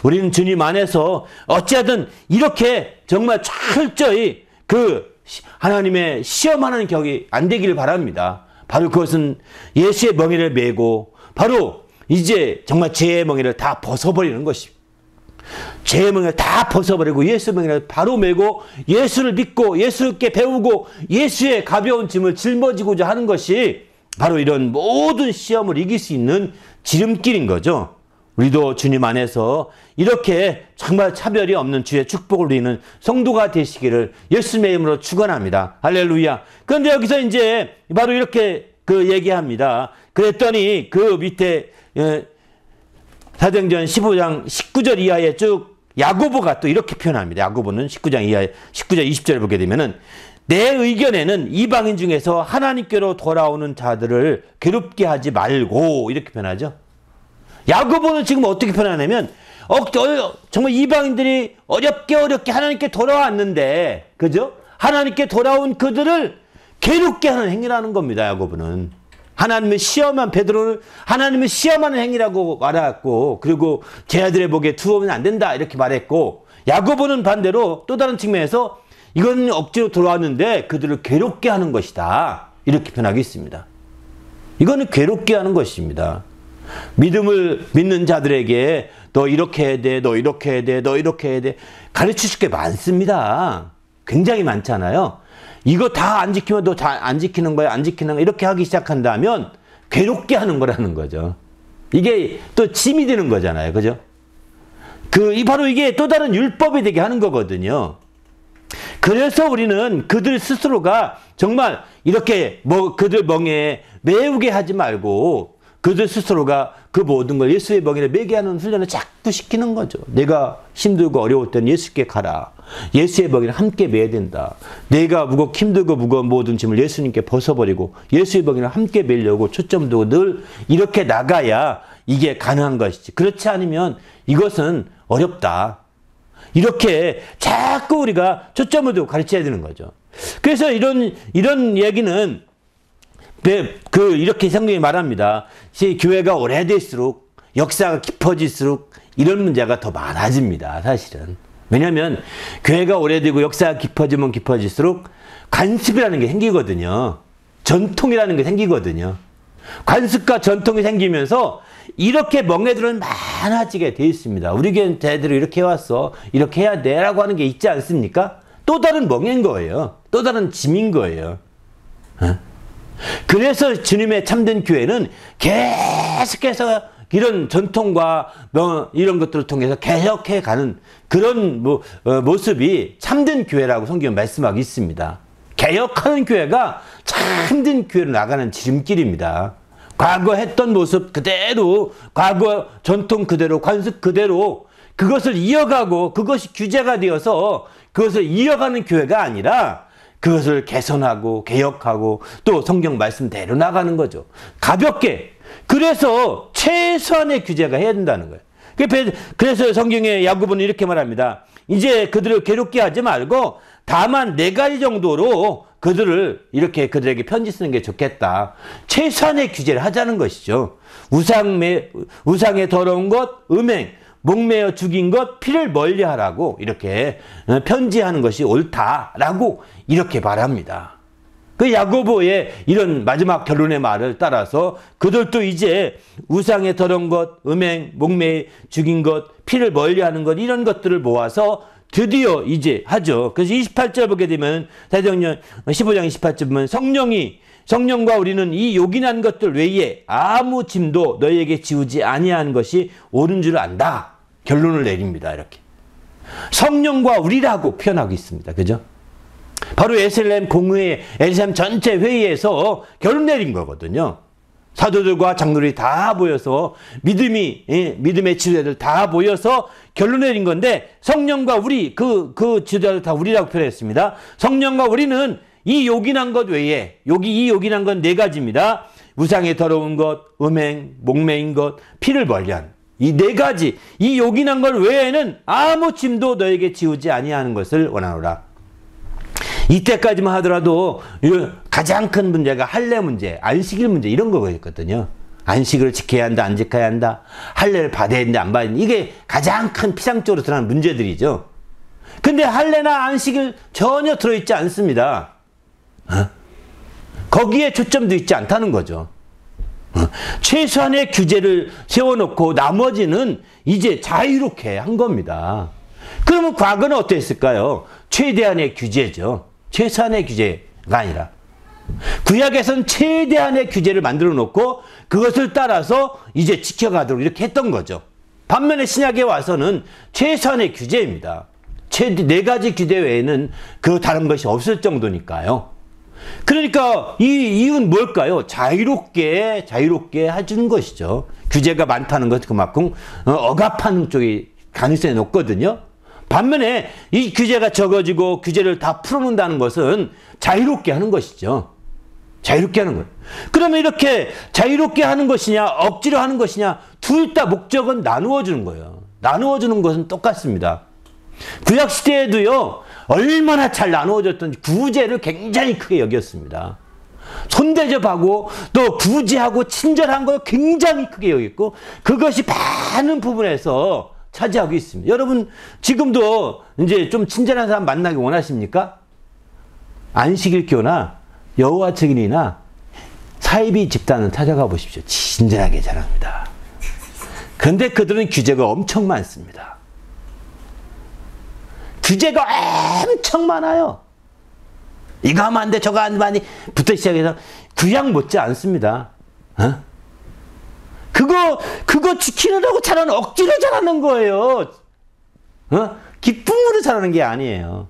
우리는 주님 안에서 어찌하든 이렇게 정말 철저히 하나님의 시험하는 격이 안 되기를 바랍니다. 바로 그것은 예수의 멍에를 메고 바로 이제 정말 죄의 멍에를 다 벗어버리는 것입니다. 죄의 멍에를 다 벗어버리고 예수의 멍에를 바로 메고 예수를 믿고 예수께 배우고 예수의 가벼운 짐을 짊어지고자 하는 것이 바로 이런 모든 시험을 이길 수 있는 지름길인 거죠. 우리도 주님 안에서 이렇게 정말 차별이 없는 주의 축복을 누리는 성도가 되시기를 예수님의 이름으로 축원합니다. 할렐루야. 그런데 여기서 이제 바로 이렇게 얘기합니다. 그랬더니 그 밑에 사도행전 15장 19절 이하에 쭉 야고보가 또 이렇게 표현합니다. 야고보는 19장 이하에 19절 20절을 보게 되면은 내 의견에는 이방인 중에서 하나님께로 돌아오는 자들을 괴롭게 하지 말고 이렇게 표현하죠. 야고보는 지금 어떻게 표현하냐면 정말 이방인들이 어렵게 하나님께 돌아왔는데, 그죠? 하나님께 돌아온 그들을 괴롭게 하는 행위라는 겁니다. 야고보는 하나님을 시험한 베드로를 하나님을 시험하는 행위라고 말했고, 그리고 제 아들의 복에 두어오면 안 된다 이렇게 말했고, 야고보는 반대로 또 다른 측면에서 이건 억지로 돌아왔는데 그들을 괴롭게 하는 것이다 이렇게 표현하고 있습니다. 이거는 괴롭게 하는 것입니다. 믿음을 믿는 자들에게 너 이렇게 해야 돼, 너 이렇게 해야 돼, 너 이렇게 해야 돼 가르치실 게 많습니다. 굉장히 많잖아요. 이거 다 안 지키면 너 안 지키는 거야, 안 지키는 거야 이렇게 하기 시작한다면 괴롭게 하는 거라는 거죠. 이게 또 짐이 되는 거잖아요. 그죠? 바로 이게 또 다른 율법이 되게 하는 거거든요. 그래서 우리는 그들 스스로가 정말 이렇게 그들 멍에 메우게 하지 말고 그들 스스로가 그 모든 걸 예수의 멍에를 매게 하는 훈련을 자꾸 시키는 거죠. 내가 힘들고 어려울 때는 예수께 가라. 예수의 멍에를 함께 매야 된다. 내가 힘들고 무거운 모든 짐을 예수님께 벗어버리고 예수의 멍에를 함께 매려고 초점 두고 늘 이렇게 나가야 이게 가능한 것이지. 그렇지 않으면 이것은 어렵다. 이렇게 자꾸 우리가 초점을 두고 가르쳐야 되는 거죠. 그래서 이런 얘기는 이렇게 성경이 말합니다. 교회가 오래될수록 역사가 깊어질수록 이런 문제가 더 많아집니다. 사실은. 왜냐하면 교회가 오래되고 역사가 깊어지면 깊어질수록 관습이라는 게 생기거든요. 전통이라는 게 생기거든요. 관습과 전통이 생기면서 이렇게 멍에들은 많아지게 돼 있습니다. 우리 교회는 대대로 이렇게 해왔어. 이렇게 해야 돼. 라고 하는 게 있지 않습니까? 또 다른 멍인 거예요. 또 다른 짐인 거예요. 그래서 주님의 참된 교회는 계속해서 이런 전통과 이런 것들을 통해서 개혁해 가는 그런 모습이 참된 교회라고 성경은 말씀하고 있습니다. 개혁하는 교회가 참된 교회로 나가는 지름길입니다. 과거 했던 모습 그대로, 과거 전통 그대로, 관습 그대로 그것을 이어가고 그것이 규제가 되어서 그것을 이어가는 교회가 아니라 그것을 개선하고 개혁하고 또 성경 말씀대로 나가는 거죠. 가볍게. 그래서 최소한의 규제가 해야 된다는 거예요. 그래서 성경에 야고보는 이렇게 말합니다. 이제 그들을 괴롭게 하지 말고 다만 4가지 정도로 그들에게 편지 쓰는 게 좋겠다. 최소한의 규제를 하자는 것이죠. 우상의 더러운 것, 음행, 목매어 죽인 것, 피를 멀리하라고 이렇게 편지하는 것이 옳다라고 이렇게 말합니다. 그 야고보의 이런 마지막 결론의 말을 따라서 그들도 이제 우상의 더러운 것, 음행, 목매어 죽인 것, 피를 멀리하는 것 이런 것들을 모아서 드디어 이제 하죠. 그래서 28절 보게 되면 사도행전 15장 28절 보면 성령과 우리는 이 요긴한 것들 외에 아무 짐도 너희에게 지우지 아니한 것이 옳은 줄 안다. 결론을 내립니다. 이렇게. 성령과 우리라고 표현하고 있습니다. 그죠? 바로 예루살렘 공회의 예루살렘 전체 회의에서 결론 내린 거거든요. 사도들과 장로들이 다 모여서 믿음의 지도자들 다 모여서 결론 내린 건데 성령과 우리 그 지도자들 다 우리라고 표현했습니다. 성령과 우리는 이 요긴한 것 외에 이 요긴한 건 4가지입니다. 우상의 더러운 것, 음행, 목매인 것, 피를 멀리한 이 4가지 이 요긴한 것 외에는 아무 짐도 너에게 지우지 아니하는 것을 원하노라. 이때까지만 하더라도 가장 큰 문제가 할례 문제, 안식일 문제 이런 거였거든요. 안식을 지켜야 한다, 안 지켜야 한다. 할례를 받아야 된다, 안 받아야 된다. 이게 가장 큰 피상적으로 드러나는 문제들이죠. 근데 할례나 안식일 전혀 들어있지 않습니다. 거기에 초점도 있지 않다는 거죠. 최소한의 규제를 세워놓고 나머지는 이제 자유롭게 한 겁니다. 그러면 과거는 어땠을까요? 최대한의 규제죠. 최소한의 규제가 아니라. 구약에서는 최대한의 규제를 만들어 놓고 그것을 따라서 이제 지켜가도록 이렇게 했던 거죠. 반면에 신약에 와서는 최소한의 규제입니다. 4가지 규제 외에는 그 다른 것이 없을 정도니까요. 그러니까 이 이유는 뭘까요? 자유롭게 해주는 것이죠. 규제가 많다는 것은 그만큼 억압하는 쪽이 가능성이 높거든요. 반면에 이 규제가 적어지고 규제를 다 풀어놓는다는 것은 자유롭게 하는 것이죠. 자유롭게 하는 거예요. 그러면 이렇게 자유롭게 하는 것이냐 억지로 하는 것이냐 둘 다 목적은 나누어 주는 거예요. 나누어 주는 것은 똑같습니다. 구약시대에도요 얼마나 잘 나누어졌던지 구제를 굉장히 크게 여겼습니다. 손대접하고 또 구제하고 친절한 걸 굉장히 크게 여겼고 그것이 많은 부분에서 차지하고 있습니다. 여러분 지금도 이제 좀 친절한 사람 만나기 원하십니까? 안식일교나 여호와 증인이나 사이비 집단을 찾아가 보십시오. 친절하게 잘합니다. 그런데 그들은 규제가 엄청 많습니다. 규제가 엄청 많아요. 이거 하면 안 돼, 저거 하면 안 돼, 부터 시작해서 구약 못지 않습니다. 그거 지키느라고 잘하는 억지로 잘하는 거예요. 기쁨으로 잘하는 게 아니에요.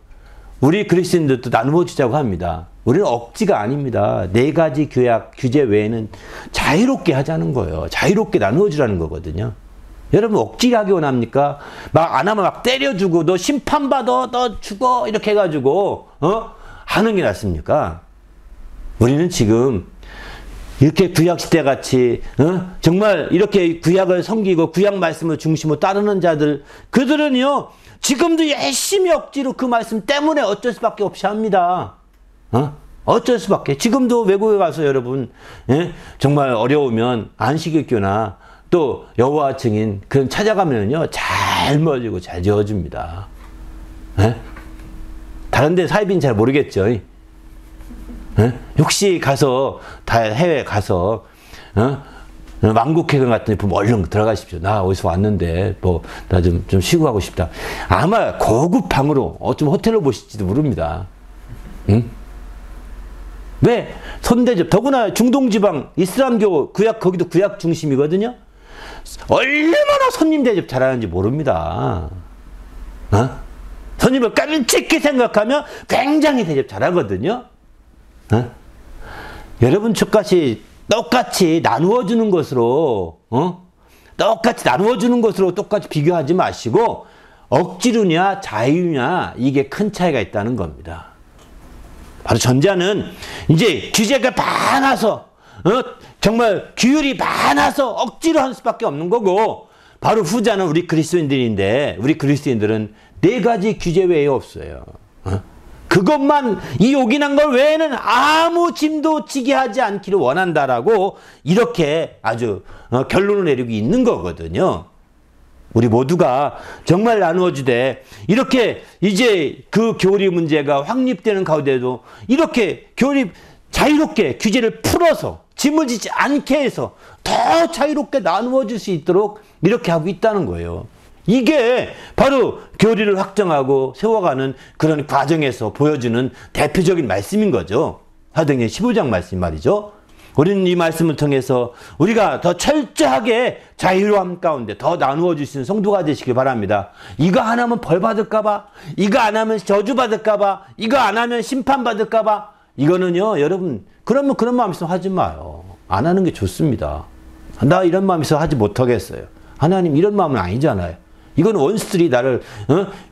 우리 그리스도인들도 나누어 주자고 합니다. 우리는 억지가 아닙니다. 4가지 규제 외에는 자유롭게 하자는 거예요. 자유롭게 나누어 주라는 거거든요. 여러분 억지하게 원합니까? 막 안 하면 막 때려주고 너 심판받아 너 죽어 이렇게 해가지고 하는 게 낫습니까? 우리는 지금 이렇게 구약시대 같이 정말 이렇게 구약을 섬기고 구약 말씀을 중심으로 따르는 자들 그들은요 지금도 열심히 억지로 그 말씀 때문에 어쩔 수밖에 없이 합니다. 어쩔 수밖에. 지금도 외국에 가서 여러분, 예? 정말 어려우면 안식일교나 또 여호와 증인 그런 찾아가면요 잘 모아주고 잘 지어줍니다. 예? 다른데 사이비는 잘 모르겠죠. 예? 혹시 가서 다 해외 가서 왕국회관 같은 데 보면 얼른 들어가십시오. 나 어디서 왔는데 뭐 나 좀 쉬고 가고 싶다. 아마 고급 방으로 좀 호텔로 보실지도 모릅니다. 응? 왜? 선대접. 더구나 중동지방 이슬람교 구약 거기도 구약 중심이거든요. 얼마나 손님 대접 잘하는지 모릅니다. 손님을 깜찍히 생각하면 굉장히 대접 잘하거든요. 여러분 똑같이 나누어 주는 것으로 똑같이 비교하지 마시고 억지로냐 자유냐 이게 큰 차이가 있다는 겁니다. 바로 전자는 이제 규제가 많아서 정말 규율이 많아서 억지로 할 수밖에 없는 거고, 바로 후자는 우리 그리스도인들인데 우리 그리스도인들은 4가지 규제 외에 없어요. 그것만 이 요긴한 걸 외에는 아무 짐도 지게 하지 않기를 원한다라고 이렇게 아주 결론을 내리고 있는 거거든요. 우리 모두가 정말 나누어 주되 이렇게 이제 그 교리 문제가 확립되는 가운데도 이렇게 교리 자유롭게 규제를 풀어서 짐을 지지 않게 해서 더 자유롭게 나누어 줄 수 있도록 이렇게 하고 있다는 거예요. 이게 바로 교리를 확정하고 세워가는 그런 과정에서 보여주는 대표적인 말씀인 거죠. 사도행전 15장 말씀 말이죠. 우리는 이 말씀을 통해서 우리가 더 철저하게 자유로움 가운데 더 나누어 줄 수 있는 성도가 되시길 바랍니다. 이거 안 하면 벌 받을까봐, 이거 안 하면 저주 받을까봐, 이거 안 하면 심판 받을까봐, 이거는요 여러분 그러면 그런 마음에서 하지 마요. 안 하는 게 좋습니다. 나 이런 마음에서 하지 못하겠어요. 하나님 이런 마음은 아니잖아요. 이건 원수들이 나를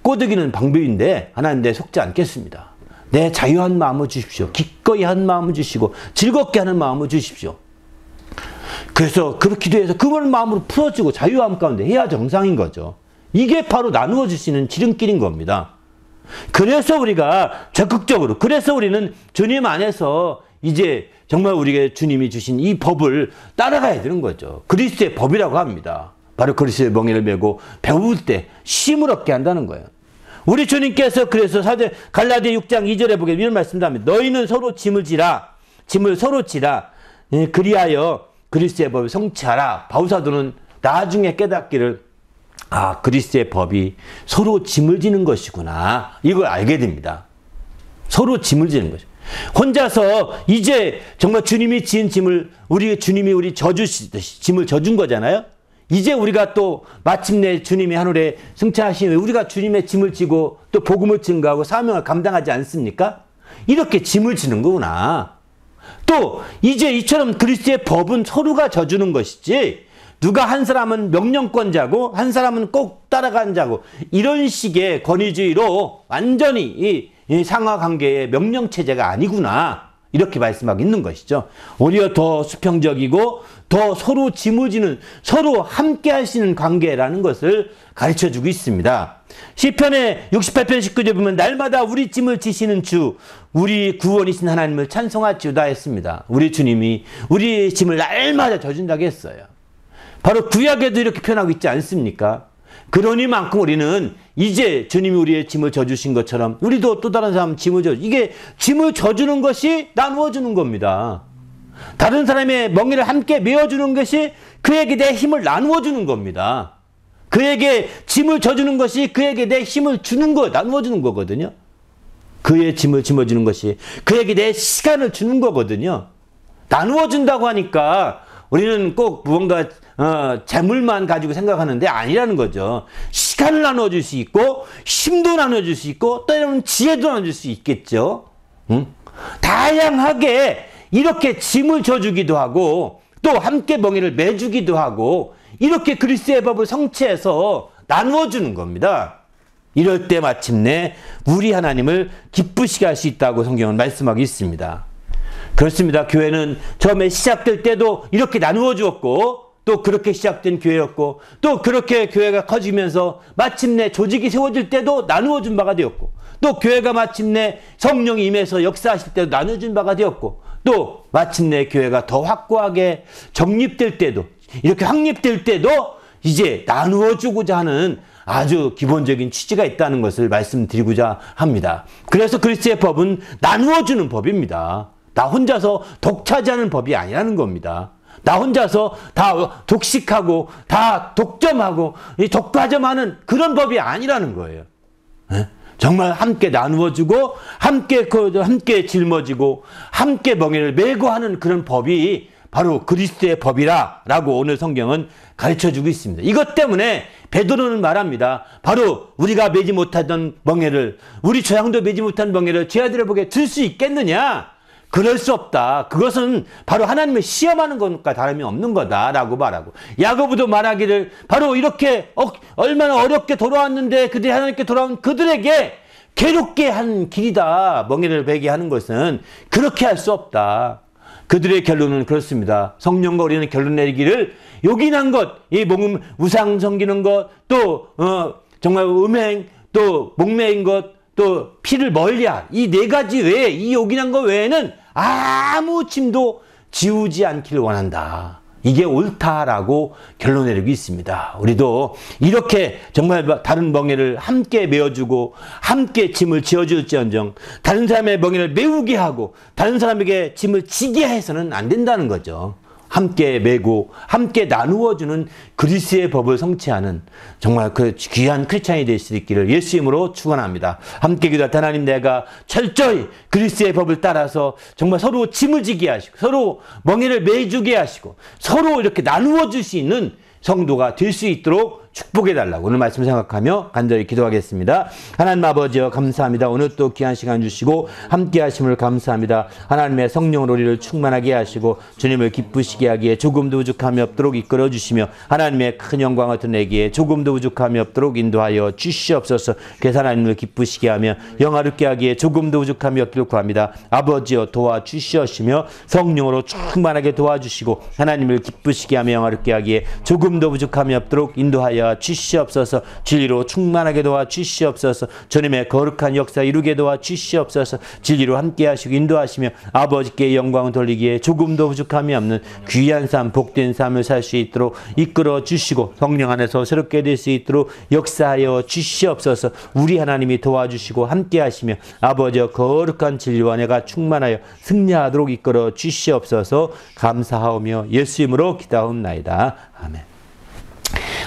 꼬드기는 방법인데 하나님 내 속지 않겠습니다. 내 자유한 마음을 주십시오. 기꺼이 한 마음을 주시고 즐겁게 하는 마음을 주십시오. 그래서 그렇게 기도해서 그런 마음으로 풀어주고 자유함 가운데 해야 정상인 거죠. 이게 바로 나누어 주시는 지름길인 겁니다. 그래서 우리가 적극적으로, 그래서 우리는 주님 안에서 이제 정말 우리에게 주님이 주신 이 법을 따라가야 되는 거죠. 그리스도의 법이라고 합니다. 바로 그리스도의 멍에를 메고 배울 때 쉼을 얻게 한다는 거예요. 우리 주님께서 그래서 갈라디아 6장 2절에 보게 이런 말씀도 합니다. 너희는 서로 짐을 서로 지라. 그리하여 그리스도의 법을 성취하라. 바울사도는 나중에 깨닫기를 그리스도의 법이 서로 짐을 지는 것이구나. 이걸 알게 됩니다. 서로 짐을 지는 것이. 혼자서 이제 정말 주님이 지은 짐을 주님이 우리 져주시듯이 짐을 져준 거잖아요. 이제 우리가 또 마침내 주님이 하늘에 승천하시면 우리가 주님의 짐을 지고 또 복음을 증거하고 사명을 감당하지 않습니까? 이렇게 짐을 지는 거구나. 또 이제 이처럼 그리스도의 법은 서로가 져주는 것이지, 누가 한 사람은 명령권자고 한 사람은 꼭 따라가는 자고 이런 식의 권위주의로 완전히 이 상하관계의 명령체제가 아니구나, 이렇게 말씀하고 있는 것이죠. 오히려 더 수평적이고 더 서로 짐을 지는, 서로 함께 하시는 관계라는 것을 가르쳐주고 있습니다. 시편의 68편 19절 보면 날마다 우리 짐을 지시는 주, 우리 구원이신 하나님을 찬송하지어다 했습니다. 우리 주님이 우리의 짐을 날마다 져준다고 했어요. 바로 구약에도 이렇게 표현하고 있지 않습니까? 그러니만큼 우리는 이제 주님이 우리의 짐을 져주신 것처럼 우리도 또 다른 사람 짐을 이게 짐을 져주는 것이 나누어주는 겁니다. 다른 사람의 멍에를 함께 메어주는 것이 그에게 내 힘을 나누어주는 겁니다. 그에게 짐을 져주는 것이 그에게 내 힘을 주는 거, 나누어주는 거거든요. 그의 짐을 짊어주는 것이 그에게 내 시간을 주는 거거든요. 나누어준다고 하니까 우리는 꼭 무언가 재물만 가지고 생각하는데 아니라는 거죠. 시간을 나눠줄 수 있고 힘도 나눠줄 수 있고 때로는 지혜도 나눠줄 수 있겠죠. 다양하게 이렇게 짐을 져주기도 하고 또 함께 멍에를 매주기도 하고 이렇게 그리스도의 법을 성취해서 나누어주는 겁니다. 이럴 때 마침내 우리 하나님을 기쁘시게 할 수 있다고 성경은 말씀하고 있습니다. 그렇습니다. 교회는 처음에 시작될 때도 이렇게 나누어 주었고 또 그렇게 시작된 교회였고 또 그렇게 교회가 커지면서 마침내 조직이 세워질 때도 나누어 준 바가 되었고 또 교회가 마침내 성령이 임해서 역사하실 때도 나누어 준 바가 되었고 또 마침내 교회가 더 확고하게 정립될 때도 이렇게 확립될 때도 이제 나누어 주고자 하는 아주 기본적인 취지가 있다는 것을 말씀드리고자 합니다. 그래서 그리스도의 법은 나누어 주는 법입니다. 나 혼자서 독차지하는 법이 아니라는 겁니다. 나 혼자서 다 독식하고 다 독점하고 독과점하는 그런 법이 아니라는 거예요. 정말 함께 나누어주고 함께 짊어지고 함께 멍에를 메고 하는 그런 법이 바로 그리스도의 법이라고 오늘 성경은 가르쳐주고 있습니다. 이것 때문에 베드로는 말합니다. 바로 우리가 메지 못하던 멍에를 우리 조상도 메지 못한 멍에를 제 아들을 보게 들 수 있겠느냐? 그럴 수 없다. 그것은 바로 하나님을 시험하는 것과 다름이 없는 거다라고 말하고 야고보도 말하기를 바로 이렇게 얼마나 어렵게 돌아왔는데 그들이 하나님께 돌아온 그들에게 괴롭게 한 길이다. 멍에를 베게 하는 것은 그렇게 할 수 없다. 그들의 결론은 그렇습니다. 성령과 우리는 결론 내리기를 요긴한 것, 이 우상 섬기는 것, 또 정말 음행, 또 목매인 것, 또 피를 멀리하 이 네 가지 외에 이 요긴한 것 외에는 아무 짐도 지우지 않기를 원한다. 이게 옳다라고 결론 내리고 있습니다. 우리도 이렇게 정말 다른 멍에를 함께 메어주고 함께 짐을 지어줄지언정 다른 사람의 멍에를 메우게 하고 다른 사람에게 짐을 지게 해서는 안 된다는 거죠. 함께 메고 함께 나누어주는 그리스도의 법을 성취하는 정말 그 귀한 크리스찬이 될 수 있기를 예수 이름으로 축원합니다. 함께 기도할 하나님 내가 철저히 그리스도의 법을 따라서 정말 서로 짐을 지게 하시고 서로 멍에를 메주게 하시고 서로 이렇게 나누어 줄 수 있는 성도가 될 수 있도록 축복해달라고 오늘 말씀 생각하며 간절히 기도하겠습니다. 하나님 아버지여 감사합니다. 오늘 또 귀한 시간 주시고 함께 하심을 감사합니다. 하나님의 성령으로 우리를 충만하게 하시고 주님을 기쁘시게 하기에 조금도 부족함이 없도록 이끌어 주시며 하나님의 큰 영광을 드러내기에 조금도 부족함이 없도록 인도하여 주시옵소서. 그래서 하나님을 기쁘시게 하며 영화롭게 하기에 조금도 부족함이 없기를 구합니다. 아버지여 도와주시옵시며 성령으로 충만하게 도와주시고 하나님을 기쁘시게 하며 영화롭게 하기에 조금도 부족함이 없도록 인도하여 주시옵소서. 진리로 충만하게 도와 주시옵소서. 주님의 거룩한 역사 이루게 도와 주시옵소서. 진리로 함께 하시고 인도하시며 아버지께 영광을 돌리기에 조금도 부족함이 없는 귀한 삶 복된 삶을 살 수 있도록 이끌어 주시고 성령 안에서 새롭게 될 수 있도록 역사하여 주시옵소서. 우리 하나님이 도와주시고 함께 하시며 아버지의 거룩한 진리와 내가 충만하여 승리하도록 이끌어 주시옵소서. 감사하오며 예수 이름으로 기도하옵나이다. 아멘.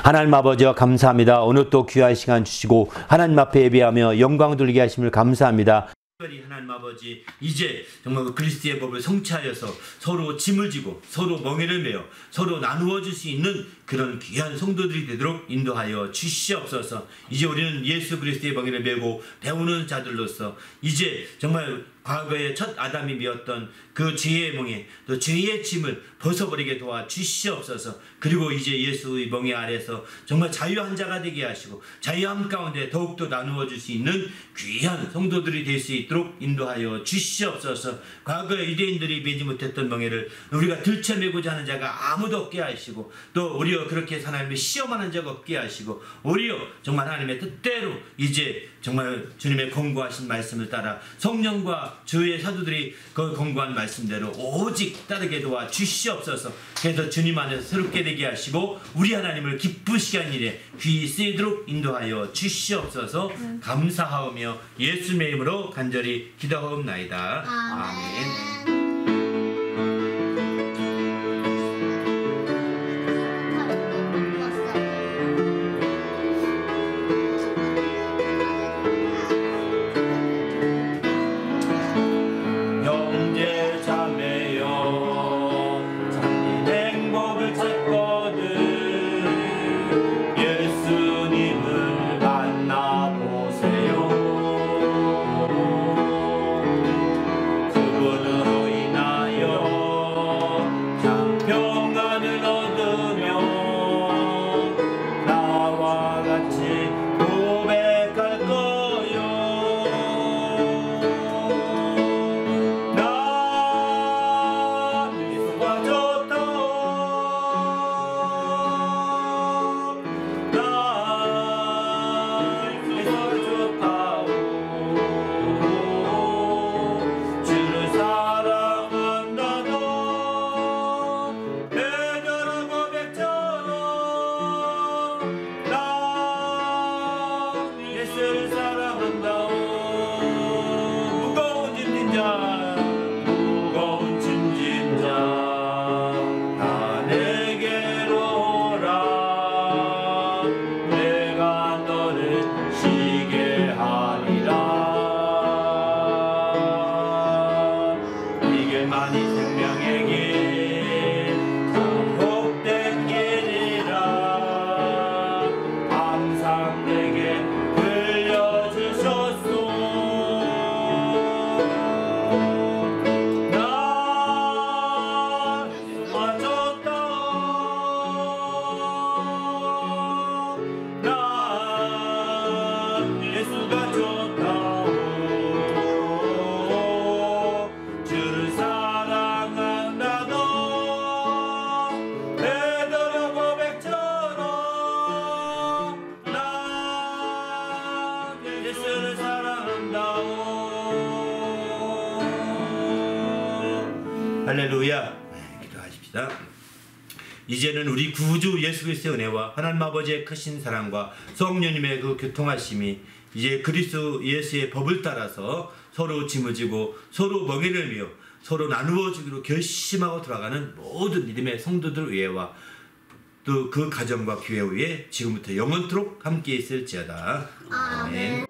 하나님 아버지와 감사합니다. 오늘 또 귀한 시간 주시고 하나님 앞에 예배하며 영광 돌리게 하심을 감사합니다. 특별히 하나님 아버지 이제 정말 그리스도의 법을 성취하여서 서로 짐을 지고 서로 멍에를 메어 서로 나누어 줄 수 있는 그런 귀한 성도들이 되도록 인도하여 주시옵소서. 이제 우리는 예수 그리스도의 멍에를 메고 배우는 자들로서 이제 정말 과거에 첫 아담이 메었던 그 죄의 멍에 또 죄의 짐을 벗어버리게 도와 주시옵소서. 그리고 이제 예수의 멍에 아래서 정말 자유한 자가 되게 하시고 자유함 가운데 더욱더 나누어 줄 수 있는 귀한 성도들이 될 수 있도록 인도하여 주시옵소서. 과거에 유대인들이 메지 못했던 멍에를 우리가 들쳐매고자 하는 자가 아무도 없게 하시고 또 오히려 그렇게 하나님의 시험하는 자가 없게 하시고 오히려 정말 하나님의 뜻대로 이제 정말 주님의 권고하신 말씀을 따라 성령과 주의 사도들이 그 권고한 말씀대로 오직 따르게 도와 주시옵소서. 그래서 주님 안에서 새롭게 되게 하시고 우리 하나님을 기쁘시게 한 일에 귀 쓰이도록 인도하여 주시옵소서. 감사하오며 예수님의 이름으로 간절히 기도하옵나이다. 아멘. 그분은 할렐루야. 기도하십시다. 이제는 우리 구주 예수 그리스도의 은혜와 하나님 아버지의 크신 사랑과 성령님의 그 교통하심이 이제 그리스도 예수의 법을 따라서 서로 짐을 지고 서로 멍에를 메어 서로 나누어 주기로 결심하고 돌아가는 모든 믿음의 성도들 위에와 또 그 가정과 교회 위에 지금부터 영원토록 함께 있을지어다. 아멘.